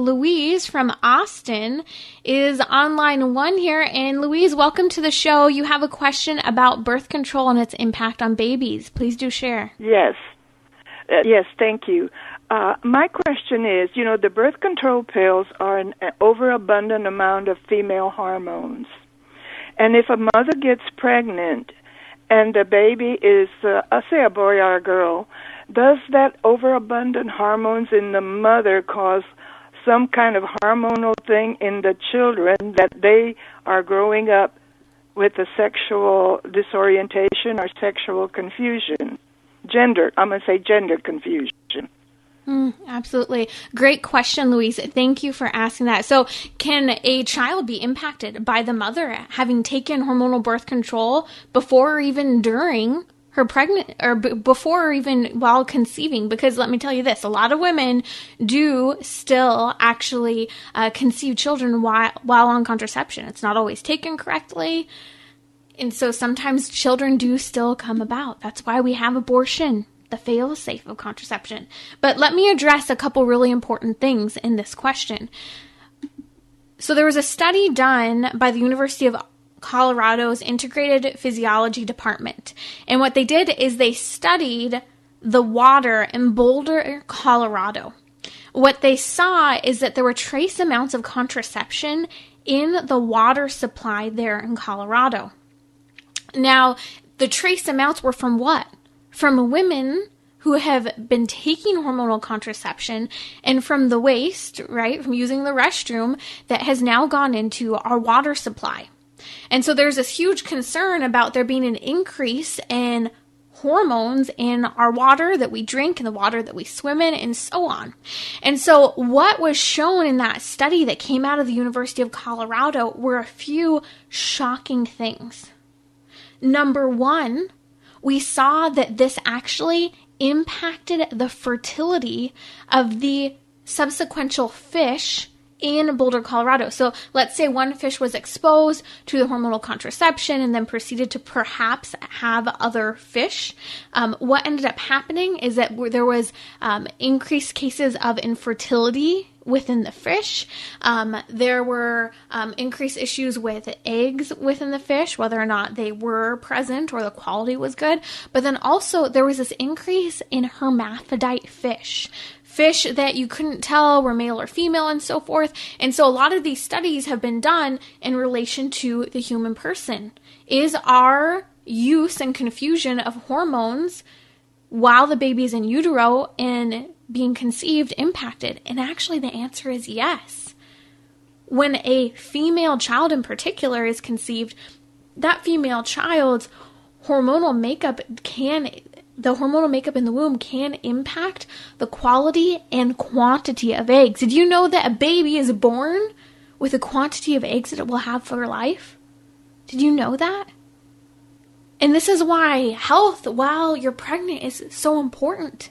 Louise from Austin is on line one here. And Louise, welcome to the show. You have a question about birth control and its impact on babies. Please do share. Yes. Yes, thank you. My question is, the birth control pills are an overabundant amount of female hormones. And if a mother gets pregnant and the baby is, I'll say a boy or a girl, does that overabundant hormones in the mother cause some kind of hormonal thing in the children that they are growing up with a sexual disorientation or sexual confusion? I'm going to say gender confusion. Absolutely. Great question, Louise. Thank you for asking that. So can a child be impacted by the mother having taken hormonal birth control before or even during her pregnant, or before or even while conceiving? Because let me tell you this, a lot of women do still actually conceive children while on contraception. It's not always taken correctly. And so sometimes children do still come about. That's why we have abortion, the fail-safe of contraception. But let me address a couple really important things in this question. So there was a study done by the University of Colorado's Integrated Physiology Department. And what they did is they studied the water in Boulder, Colorado. What they saw is that there were trace amounts of contraception in the water supply there in Colorado. Now, the trace amounts were from what? From women who have been taking hormonal contraception and from the waste, right, from using the restroom that has now gone into our water supply. And so there's this huge concern about there being an increase in hormones in our water that we drink and the water that we swim in and so on. And so what was shown in that study that came out of the University of Colorado were a few shocking things. Number one, we saw that this actually impacted the fertility of the subsequent fish in Boulder, Colorado. So let's say one fish was exposed to the hormonal contraception and then proceeded to perhaps have other fish. What ended up happening is that there was increased cases of infertility within the fish. There were increased issues with eggs within the fish, whether or not they were present or the quality was good. But then also there was this increase in hermaphrodite fish that you couldn't tell were male or female and so forth. And so a lot of these studies have been done in relation to the human person. Is our use and confusion of hormones while the baby is in utero and being conceived impacted? And actually the answer is yes. When a female child in particular is conceived, that female child's hormonal makeup the hormonal makeup in the womb can impact the quality and quantity of eggs. Did you know that a baby is born with a quantity of eggs that it will have for life? Did you know that? And this is why health while you're pregnant is so important.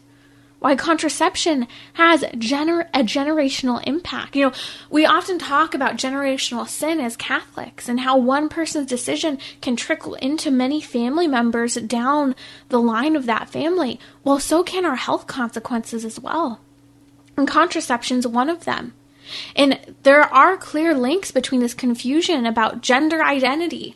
Why contraception has a generational impact. We often talk about generational sin as Catholics and how one person's decision can trickle into many family members down the line of that family. Well, so can our health consequences as well. And contraception is one of them. And there are clear links between this confusion about gender identity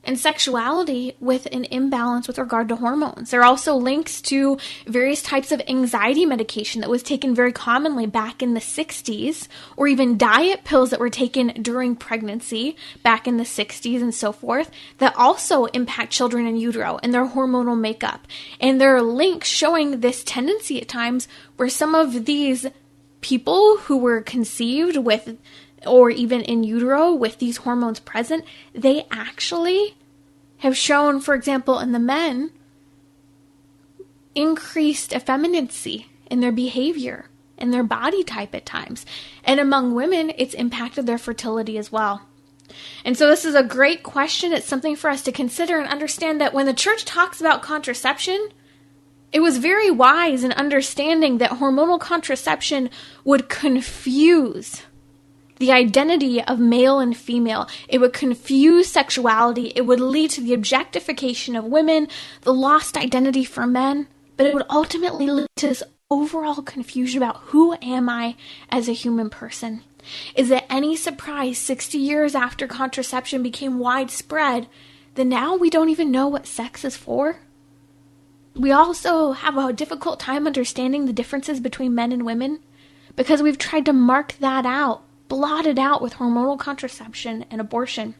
and sexuality with an imbalance with regard to hormones. There are also links to various types of anxiety medication that was taken very commonly back in the 60s, or even diet pills that were taken during pregnancy back in the 60s and so forth, that also impact children in utero and their hormonal makeup. And there are links showing this tendency at times where some of these people who were conceived with or even in utero with these hormones present, they actually have shown, for example, in the men, increased effeminacy in their behavior and their body type at times. And among women, it's impacted their fertility as well. And so this is a great question. It's something for us to consider and understand that when the church talks about contraception, it was very wise in understanding that hormonal contraception would confuse the identity of male and female. It would confuse sexuality. It would lead to the objectification of women, the lost identity for men, but it would ultimately lead to this overall confusion about who am I as a human person. Is it any surprise 60 years after contraception became widespread that now we don't even know what sex is for? We also have a difficult time understanding the differences between men and women because we've tried to mark that out, blot it out with hormonal contraception and abortion.